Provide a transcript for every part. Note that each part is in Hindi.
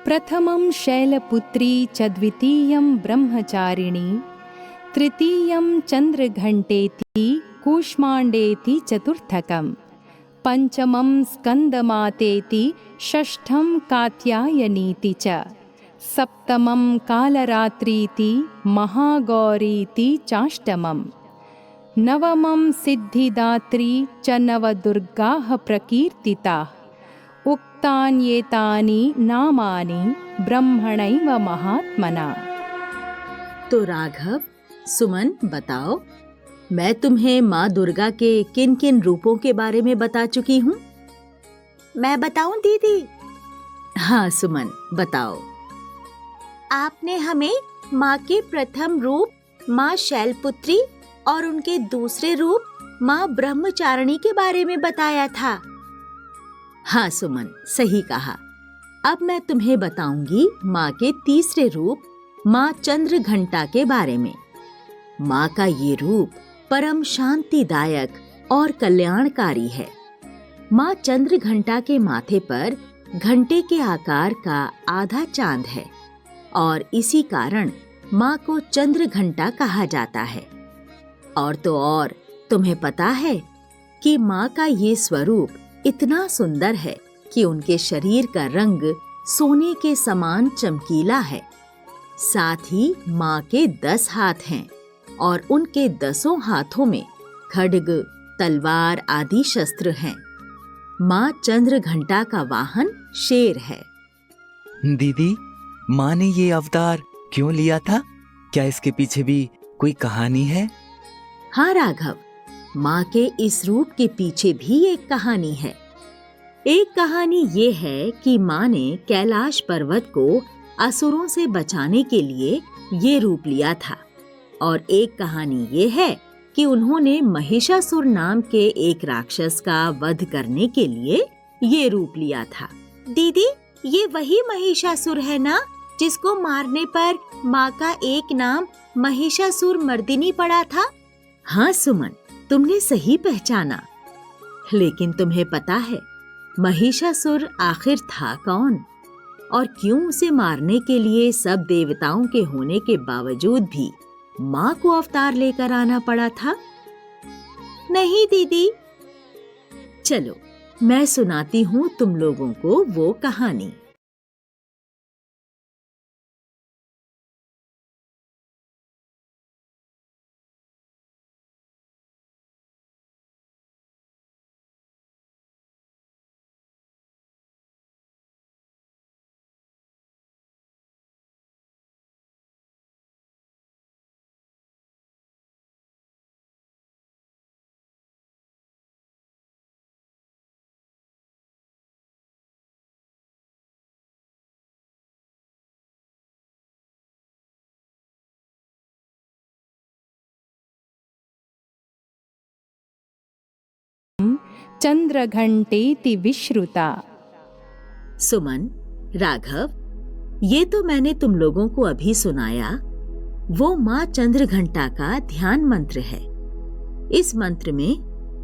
प्रथमं शैलपुत्री च द्वितीयं ब्रह्मचारिणी, तृतीयं चन्द्रघण्टेति कूष्माण्डेति चतुर्थकम्, पंचमं स्कंदमातेति, षष्ठं कात्यायनीति च, सप्तमं कालरात्रीति, महागौरीति चाष्टमम्, नवमं सिद्धिदात्री च नवदुर्गाः प्रकीर्तिताः। उक्तान्येतानि नामानि ब्रह्मणैव महात्मना। तो राघव, सुमन, बताओ, मैं तुम्हें माँ दुर्गा के किन किन रूपों के बारे में बता चुकी हूँ? मैं बताऊं दीदी? हाँ सुमन, बताओ। आपने हमें माँ के प्रथम रूप माँ शैलपुत्री और उनके दूसरे रूप माँ ब्रह्मचारिणी के बारे में बताया था। हाँ सुमन, सही कहा। अब मैं तुम्हें बताऊंगी माँ के तीसरे रूप माँ चंद्रघंटा के बारे में। माँ का ये रूप परम शांतिदायक और कल्याणकारी है। माँ चंद्रघंटा के माथे पर घंटे के आकार का आधा चांद है और इसी कारण माँ को चंद्रघंटा कहा जाता है। और तो और, तुम्हें पता है कि माँ का ये स्वरूप इतना सुंदर है कि उनके शरीर का रंग सोने के समान चमकीला है। साथ ही माँ के 10 हाथ हैं और उनके 10 हाथों में खड्ग, तलवार आदि शस्त्र हैं। माँ चंद्रघंटा का वाहन शेर है। दीदी, माँ ने ये अवतार क्यों लिया था? क्या इसके पीछे भी कोई कहानी है? हाँ राघव, माँ के इस रूप के पीछे भी एक कहानी है। एक कहानी ये है कि माँ ने कैलाश पर्वत को असुरों से बचाने के लिए ये रूप लिया था। और एक कहानी ये है कि उन्होंने महिषासुर नाम के एक राक्षस का वध करने के लिए ये रूप लिया था। दीदी, ये वही महिषासुर है ना, जिसको मारने पर माँ का एक नाम महिषासुर मर्दिनी पड़ा था? हाँ सुमन, तुमने सही पहचाना। लेकिन तुम्हें पता है महिषासुर आखिर था कौन और क्यों उसे मारने के लिए सब देवताओं के होने के बावजूद भी माँ को अवतार लेकर आना पड़ा था? नहीं दीदी। चलो, मैं सुनाती हूँ तुम लोगों को वो कहानी। चंद्रघंटेति विश्रुता। सुमन, राघव, ये तो मैंने तुम लोगों को अभी सुनाया, वो माँ चंद्रघंटा का ध्यान मंत्र है। इस मंत्र में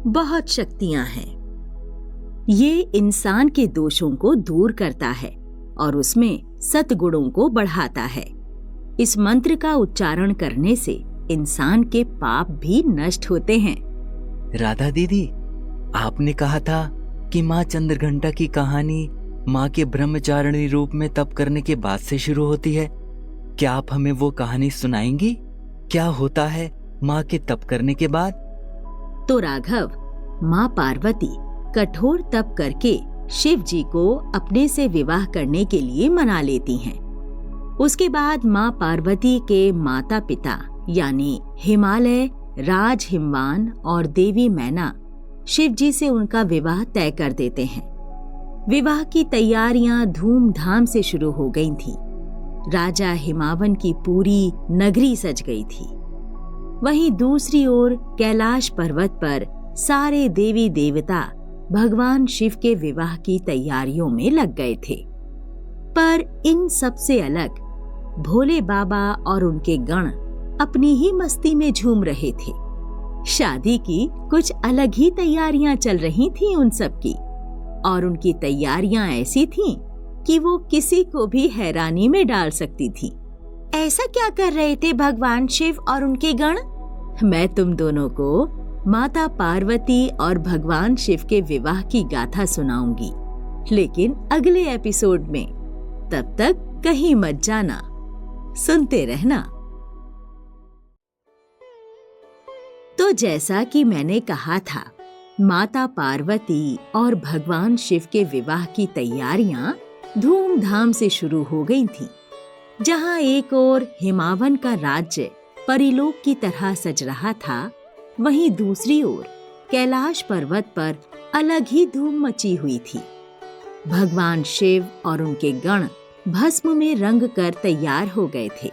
बहुत शक्तियां हैं। ये इंसान के दोषों को दूर करता है और उसमें सद्गुणों को बढ़ाता है। इस मंत्र का उच्चारण करने से इंसान के पाप भी नष्ट होते हैं। राधा दीदी, आपने कहा था कि माँ चंद्रघंटा की कहानी माँ के ब्रह्मचारिणी रूप में तप करने के बाद से शुरू होती है। क्या आप हमें वो कहानी सुनाएंगी? क्या होता है माँ के तप करने के बाद? तो राघव, माँ पार्वती कठोर तप करके शिव जी को अपने से विवाह करने के लिए मना लेती हैं। उसके बाद माँ पार्वती के माता पिता यानी हिमालय, राज हिमवान और देवी मैना शिव जी से उनका विवाह तय कर देते हैं। विवाह की तैयारियां धूमधाम से शुरू हो गई थीं। राजा हिमावन की पूरी नगरी सज गई थी। वहीं दूसरी ओर कैलाश पर्वत पर सारे देवी देवता भगवान शिव के विवाह की तैयारियों में लग गए थे। पर इन सब से अलग भोले बाबा और उनके गण अपनी ही मस्ती में झूम रहे थे। शादी की कुछ अलग ही तैयारियां चल रही थीं उन सब की, और उनकी तैयारियां ऐसी थीं कि वो किसी को भी हैरानी में डाल सकती थी। ऐसा क्या कर रहे थे भगवान शिव और उनके गण? मैं तुम दोनों को माता पार्वती और भगवान शिव के विवाह की गाथा सुनाऊंगी, लेकिन अगले एपिसोड में। तब तक कहीं मत जाना, सुनते रहना। तो जैसा कि मैंने कहा था, माता पार्वती और भगवान शिव के विवाह की तैयारियां धूमधाम से शुरू हो गई थीं। जहां एक ओर हिमावन का राज्य परिलोक की तरह सज रहा था, वहीं दूसरी ओर कैलाश पर्वत पर अलग ही धूम मची हुई थी। भगवान शिव और उनके गण भस्म में रंग कर तैयार हो गए थे।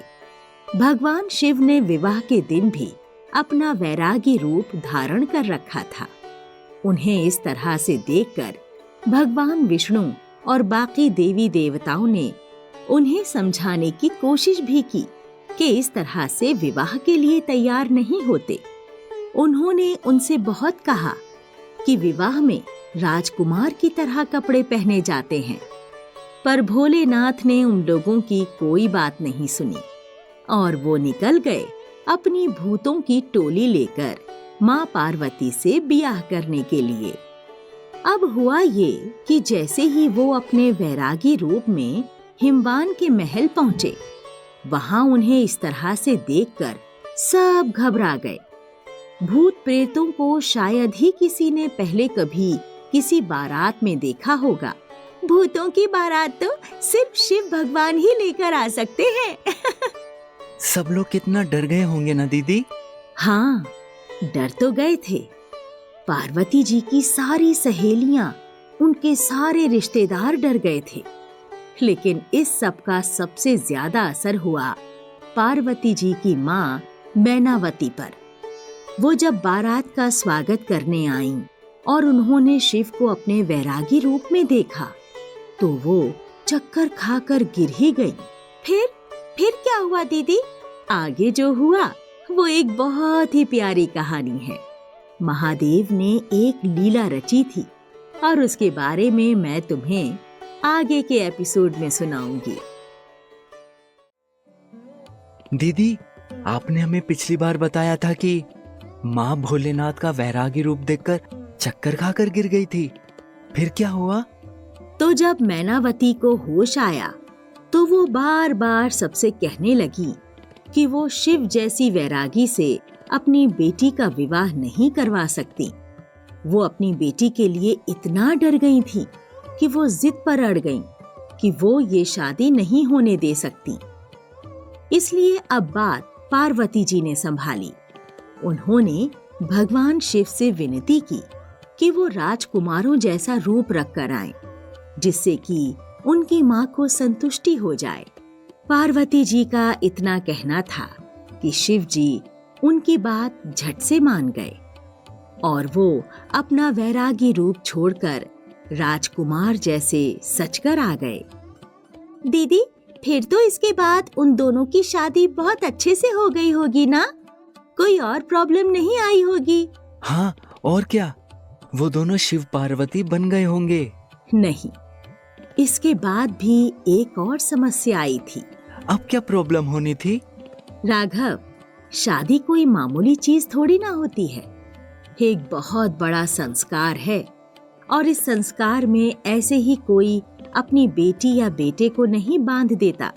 भगवान शिव ने विवाह के दिन भी अपना वैरागी रूप धारण कर रखा था। उन्हें इस तरह से देखकर भगवान विष्णु और बाकी देवी देवताओं ने उन्हें समझाने की कोशिश भी की कि इस तरह से विवाह के लिए तैयार नहीं होते। उन्होंने उनसे बहुत कहा कि विवाह में राजकुमार की तरह कपड़े पहने जाते हैं, पर भोलेनाथ ने उन लोगों की कोई बात नहीं सुनी और वो निकल गए अपनी भूतों की टोली लेकर माँ पार्वती से ब्याह करने के लिए। अब हुआ ये कि जैसे ही वो अपने वैरागी रूप में हिमवान के महल पहुंचे, वहां उन्हें इस तरह से देखकर सब घबरा गए। भूत प्रेतों को शायद ही किसी ने पहले कभी किसी बारात में देखा होगा। भूतों की बारात तो सिर्फ शिव भगवान ही लेकर आ सकते हैं। सब लोग कितना डर गए होंगे ना दीदी? हाँ, डर तो गए थे। पार्वती जी की सारी सहेलियां, उनके सारे रिश्तेदार डर गए थे। लेकिन इस सब का सबसे ज्यादा असर हुआ पार्वती जी की माँ मैनावती पर। वो जब बारात का स्वागत करने आईं और उन्होंने शिव को अपने वैरागी रूप में देखा, तो वो चक्कर खाकर गिर ही गईं। फिर क्या हुआ दीदी? आगे जो हुआ वो एक बहुत ही प्यारी कहानी है। महादेव ने एक लीला रची थी और उसके बारे में मैं तुम्हें आगे के एपिसोड में सुनाऊंगी। दीदी, आपने हमें पिछली बार बताया था कि माँ भोलेनाथ का वैरागी रूप देखकर चक्कर खाकर गिर गई थी। फिर क्या हुआ? तो जब मैनावती को होश आया, तो वो बार बार सबसे कहने लगी कि वो शिव जैसी वैरागी से अपनी बेटी का विवाह नहीं करवा सकती। वो अपनी बेटी के लिए इतना डर गई थी कि वो जिद पर अड़ गईं कि वो ये शादी नहीं होने दे सकती। इसलिए अब बात पार्वती जी ने संभाली। उन्होंने भगवान शिव से विनती की कि वो राजकुमारों जैसा रूप रख कर आएं, जिससे कि उनकी माँ को संतुष्टि हो जाए। पार्वती जी का इतना कहना था कि शिव जी उनकी बात झट से मान गए और वो अपना वैरागी रूप छोड़कर राजकुमार जैसे सजकर आ गए। दीदी, फिर तो इसके बाद उन दोनों की शादी बहुत अच्छे से हो गई होगी ना? कोई और प्रॉब्लम नहीं आई होगी? हाँ, और क्या, वो दोनों शिव पार्वती बन गए होंगे। नहीं, इसके बाद भी एक और समस्या आई थी। अब क्या प्रॉब्लम होनी थी? राघव, शादी कोई मामूली चीज थोड़ी ना होती है। एक बहुत बड़ा संस्कार है और इस संस्कार में ऐसे ही कोई अपनी बेटी या बेटे को नहीं बांध देता।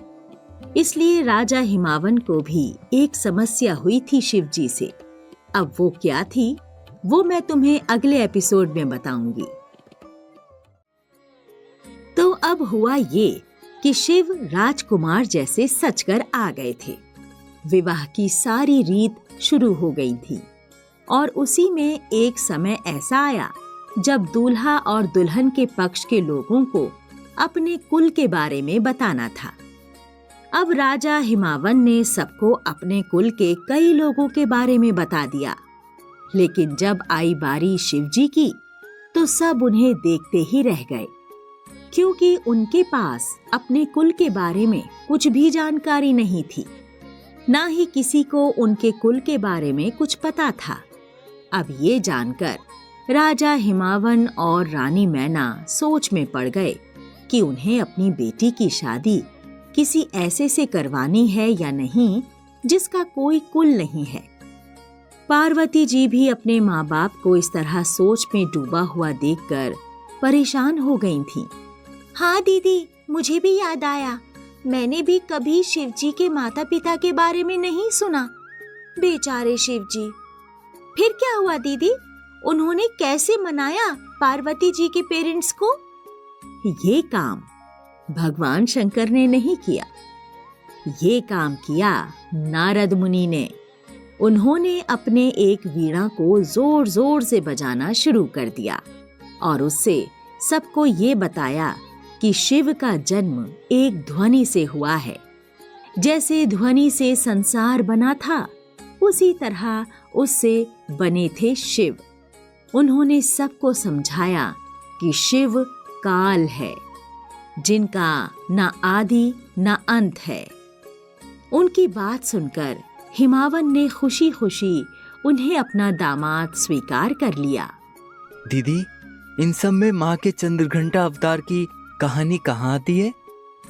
इसलिए राजा हिमावन को भी एक समस्या हुई थी शिव जी से। अब वो क्या थी, वो मैं तुम्हें अगले एपिसोड में बताऊंगी। तो अब हुआ ये कि शिव राजकुमार जैसे सजकर आ गए थे। विवाह की सारी रीत शुरू हो गई थी और उसी में एक समय ऐसा आया जब दूल्हा और दुल्हन के पक्ष के लोगों को अपने कुल के बारे में बताना था। अब राजा हिमावन ने सबको अपने कुल के कई लोगों के बारे में बता दिया, लेकिन जब आई बारी शिवजी की तो सब उन्हें देखते ही रह गए, क्योंकि उनके पास अपने कुल के बारे में कुछ भी जानकारी नहीं थी, ना ही किसी को उनके कुल के बारे में कुछ पता था। अब ये जानकर राजा हिमावन और रानी मैना सोच में पड़ गए कि उन्हें अपनी बेटी की शादी किसी ऐसे से करवानी है या नहीं जिसका कोई कुल नहीं है। पार्वती जी भी अपने माँ बाप को इस तरह सोच में डूबा हुआ देखकर परेशान हो गई थीं। हाँ दीदी, मुझे भी याद आया, मैंने भी कभी शिवजी के माता पिता के बारे में नहीं सुना। बेचारे शिवजी। फिर क्या हुआ दीदी? उन्होंने कैसे मनाया पार्वती जी के पेरेंट्स को? ये काम भगवान शंकर ने नहीं किया, ये काम किया नारद मुनि ने। उन्होंने अपने एक वीणा को जोर जोर से बजाना शुरू कर दिया और उससे सबको ये बताया कि शिव का जन्म एक ध्वनि से हुआ है। जैसे ध्वनि से संसार बना था, उसी तरह उससे बने थे शिव। उन्होंने सबको समझाया कि शिव काल है, जिनका ना आदि ना अंत है। उनकी बात सुनकर हिमावन ने खुशी खुशी उन्हें अपना दामाद स्वीकार कर लिया। दीदी, इन सब में माँ के चंद्रघंटा अवतार की कहानी कहाँ आती है?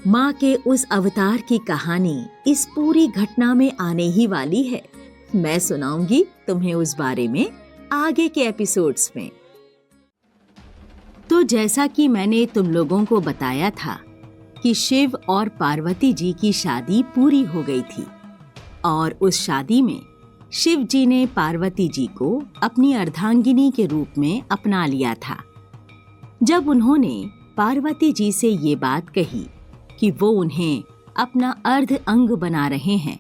माँ के उस अवतार की कहानी इस पूरी घटना में आने ही वाली है। मैं सुनाऊंगी तुम्हें उस बारे में आगे के एपिसोड्स में। तो जैसा कि मैंने तुम लोगों को बताया था कि शिव और पार्वती जी की शादी पूरी हो गई थी और उस शादी में शिव जी ने पार्वती जी को अपनी अर्धांगिनी के रूप में अपना लिया था। जब उन्होंने पार्वती जी से ये बात कही कि वो उन्हें अपना अर्ध अंग बना रहे हैं,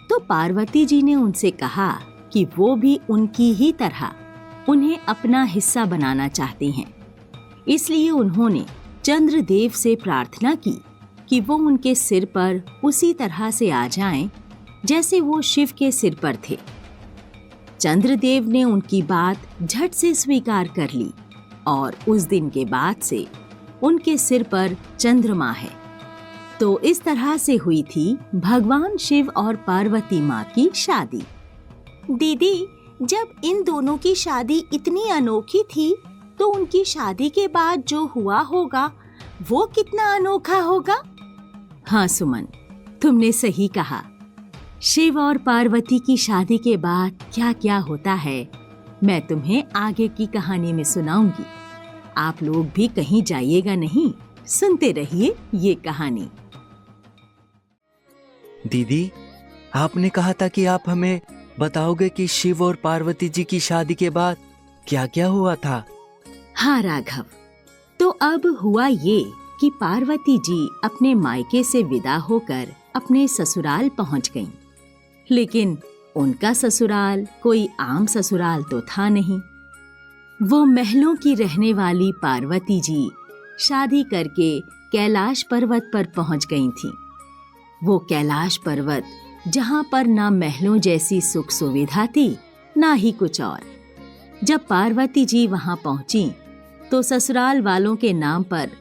तो पार्वती जी ने उनसे कहा कि वो भी उनकी ही तरह उन्हें अपना हिस्सा बनाना चाहती हैं। इसलिए उन्होंने चंद्रदेव से प्रार्थना की कि वो उनके सिर पर उसी तरह से आ जाएं जैसे वो शिव के सिर पर थे। चंद्रदेव ने उनकी बात झट से स्वीकार कर ली और उस दिन के बाद से उनके सिर पर चंद्रमा है। तो इस तरह से हुई थी भगवान शिव और पार्वती माँ की शादी। दीदी, जब इन दोनों की शादी इतनी अनोखी थी, तो उनकी शादी के बाद जो हुआ होगा वो कितना अनोखा होगा। हाँ सुमन, तुमने सही कहा। शिव और पार्वती की शादी के बाद क्या क्या होता है मैं तुम्हें आगे की कहानी में सुनाऊंगी। आप लोग भी कहीं जाइएगा नहीं, सुनते रहिए ये कहानी। दीदी, आपने कहा था कि आप हमें बताओगे कि शिव और पार्वती जी की शादी के बाद क्या क्या हुआ था। हाँ राघव, तो अब हुआ ये कि पार्वती जी अपने मायके से विदा होकर अपने ससुराल पहुंच गईं। लेकिन उनका ससुराल कोई आम ससुराल तो था नहीं। वो महलों की रहने वाली पार्वती जी शादी करके कैलाश पर्वत पर पहुंच गई थीं। वो कैलाश पर्वत जहां पर ना महलों जैसी सुख सुविधा थी, ना ही कुछ और। जब पार्वती जी वहां पहुंची तो ससुराल वालों के नाम पर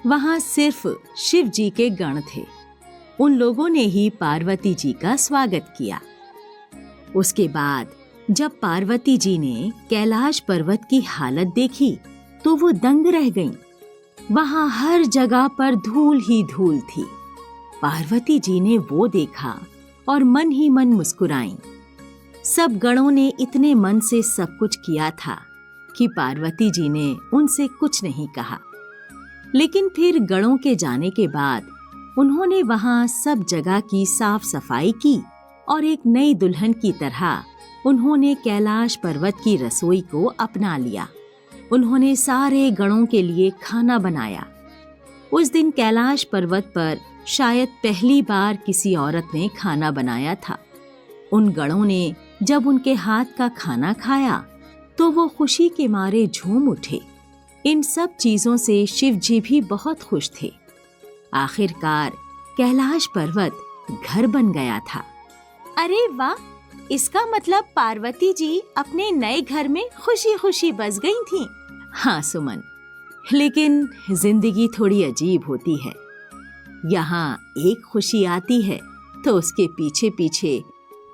वहां सिर्फ शिव जी के गण थे। उन लोगों ने ही पार्वती जी का स्वागत किया। उसके बाद जब पार्वती जी ने कैलाश पर्वत की हालत देखी तो वो दंग रह गईं। वहां हर जगह पर धूल ही धूल थी। पार्वती जी ने वो देखा और मन ही मन मुस्कुराईं। सब गणों ने इतने मन से सब कुछ किया था कि पार्वती जी ने उनसे कुछ नहीं कहा। लेकिन फिर गणों के जाने के बाद उन्होंने वहां सब जगह की साफ सफाई की और एक नई दुल्हन की तरह उन्होंने कैलाश पर्वत की रसोई को अपना लिया। उन्होंने सारे गणों के लिए खाना बनाया। उस दिन कैलाश पर्वत पर शायद पहली बार किसी औरत ने खाना बनाया था। उन गणों ने जब उनके हाथ का खाना खाया तो वो खुशी के मारे झूम उठे। इन सब चीजों से शिव जी भी बहुत खुश थे। आखिरकार कैलाश पर्वत घर बन गया था। अरे वाह, इसका मतलब पार्वती जी अपने नए घर में खुशी खुशी बस गई थीं। हाँ सुमन, लेकिन जिंदगी थोड़ी अजीब होती है। यहाँ एक खुशी आती है तो उसके पीछे पीछे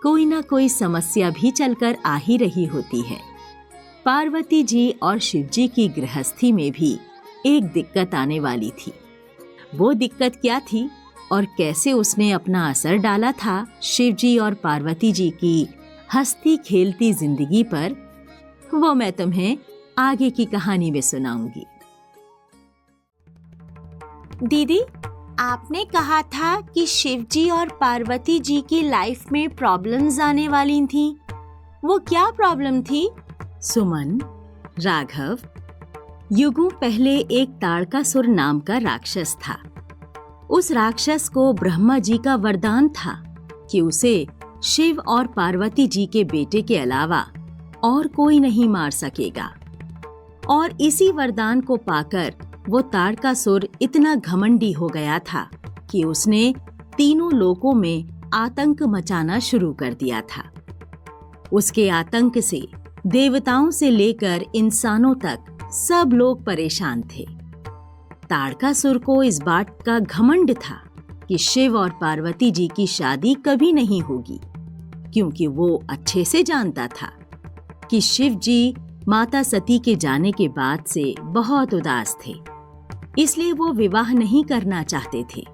कोई ना कोई समस्या भी चलकर आ ही रही होती है। पार्वती जी और शिव जी की गृहस्थी में भी एक दिक्कत आने वाली थी। वो दिक्कत क्या थी और कैसे उसने अपना असर डाला था शिवजी और पार्वती जी की हंसती खेलती जिंदगी पर, वो मैं तुम्हें आगे की कहानी में सुनाऊंगी। दीदी, आपने कहा था कि शिवजी और पार्वती जी की लाइफ में प्रॉब्लम्स आने वाली थी। वो क्या प्रॉब्लम थी? सुमन, राघव, युगों पहले एक ताड़कासुर नाम का राक्षस था। उस राक्षस को ब्रह्मा जी का वरदान था कि उसे शिव और पार्वती जी के बेटे के अलावा और कोई नहीं मार सकेगा। और इसी वरदान को पाकर वो ताड़कासुर इतना घमंडी हो गया था कि उसने तीनों लोकों में आतंक मचाना शुरू कर दिया था। उसके आतंक से देवताओं से लेकर इंसानों तक सब लोग परेशान थे। ताड़कासुर को इस बात का घमंड था कि शिव और पार्वती जी की शादी कभी नहीं होगी, क्योंकि वो अच्छे से जानता था कि शिव जी माता सती के जाने के बाद से बहुत उदास थे, इसलिए वो विवाह नहीं करना चाहते थे।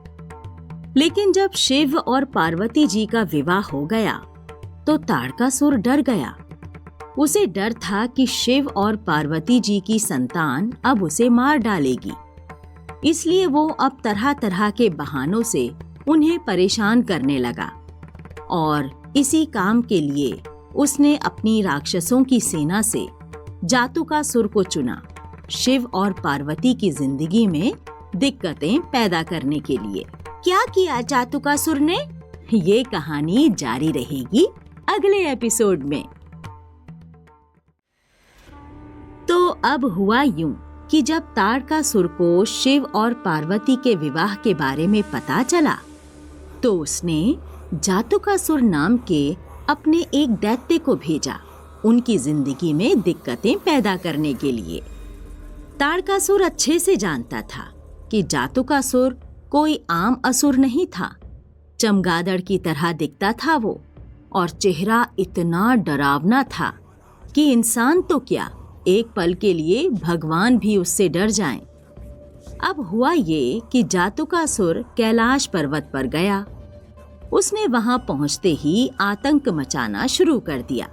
लेकिन जब शिव और पार्वती जी का विवाह हो गया तो ताड़कासुर डर गया। उसे डर था कि शिव और पार्वती जी की संतान अब उसे मार डालेगी, इसलिए वो अब तरह तरह के बहानों से उन्हें परेशान करने लगा। और इसी काम के लिए उसने अपनी राक्षसों की सेना से जातुकासुर को चुना, शिव और पार्वती की जिंदगी में दिक्कतें पैदा करने के लिए। क्या किया जातुकासुर ने? ये कहानी जारी रहेगी अगले एपिसोड में। तो अब हुआ यूं कि जब ताड़कासुर को शिव और पार्वती के विवाह के बारे में पता चला तो उसने जातुकासुर नाम के अपने एक दैत्य को भेजा उनकी जिंदगी में दिक्कतें पैदा करने के लिए। ताड़कासुर अच्छे से जानता था कि जातुकासुर कोई आम असुर नहीं था। चमगादड़ की तरह दिखता था वो, और चेहरा इतना डरावना था कि इंसान तो क्या, एक पल के लिए भगवान भी उससे डर जाएं। अब हुआ ये कि जातुकासुर कैलाश पर्वत पर गया। उसने वहां पहुंचते ही आतंक मचाना शुरू कर दिया।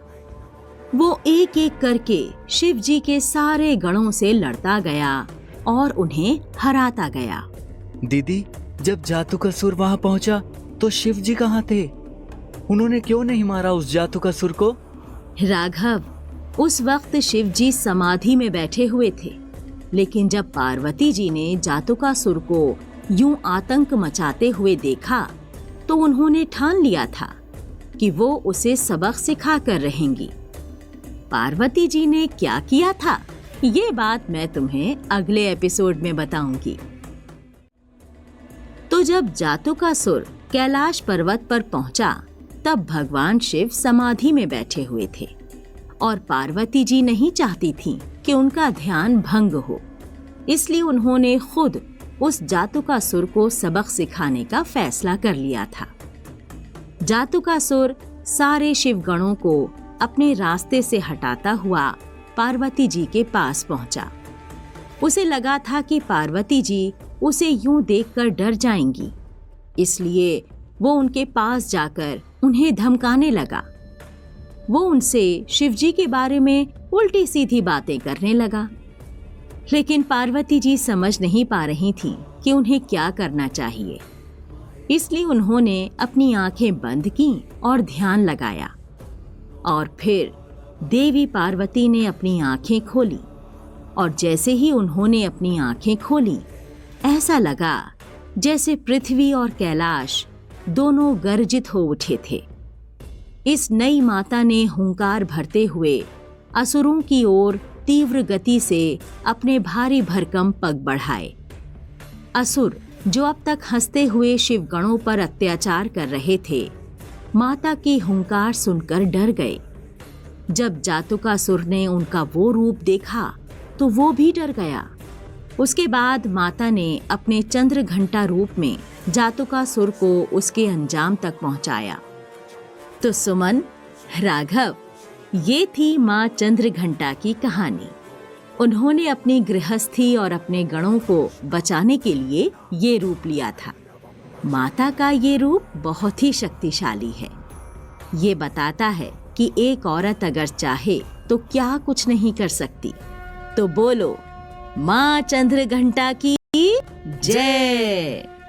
वो एक एक करके शिव जी के सारे गणों से लड़ता गया और उन्हें हराता गया। दीदी, जब जातुकासुर वहां पहुंचा तो शिव जी कहाँ थे? उन्होंने क्यों नहीं मारा उस जातुकासुर को? राघव, उस वक्त शिव जी समाधि में बैठे हुए थे, लेकिन जब पार्वती जी ने जातुकासुर को यूं आतंक मचाते हुए देखा तो उन्होंने ठान लिया था कि वो उसे सबक सिखा कर रहेंगी। पार्वती जी ने क्या किया था, ये बात मैं तुम्हें अगले एपिसोड में बताऊंगी। तो जब जातुकासुर कैलाश पर्वत पर पहुंचा तब भगवान शिव समाधि में बैठे हुए थे और पार्वती जी नहीं चाहती थीं कि उनका ध्यान भंग हो, इसलिए उन्होंने खुद उस जातुकासुर को सबक सिखाने का फैसला कर लिया था। जातुकासुर सारे शिवगणों को अपने रास्ते से हटाता हुआ पार्वती जी के पास पहुंचा। उसे लगा था कि पार्वती जी उसे यूं देखकर डर जाएंगी, इसलिए वो उनके पास जाकर उन्हें धमकाने लगा। वो उनसे शिवजी के बारे में उल्टी सीधी बातें करने लगा, लेकिन पार्वती जी समझ नहीं पा रही थीं कि उन्हें क्या करना चाहिए। इसलिए उन्होंने अपनी आंखें बंद की और ध्यान लगाया, और फिर देवी पार्वती ने अपनी आंखें खोली, और जैसे ही उन्होंने अपनी आंखें खोली ऐसा लगा जैसे पृथ्वी और कैलाश दोनों गर्जित हो उठे थे। इस नई माता ने हुंकार भरते हुए असुरों की ओर तीव्र गति से अपने भारी भरकम पग बढ़ाए। असुर जो अब तक हंसते हुए शिवगणों पर अत्याचार कर रहे थे, माता की हुंकार सुनकर डर गए। जब जातुकासुर ने उनका वो रूप देखा तो वो भी डर गया। उसके बाद माता ने अपने चंद्रघंटा रूप में जातुकासुर को उसके अंजाम तक पहुंचाया। तो सुमन, राघव, ये थी माँ चंद्रघंटा की कहानी। उन्होंने अपनी गृहस्थी और अपने गणों को बचाने के लिए ये रूप लिया था। माता का ये रूप बहुत ही शक्तिशाली है। ये बताता है कि एक औरत अगर चाहे तो क्या कुछ नहीं कर सकती। तो बोलो, माँ चंद्रघंटा की जय।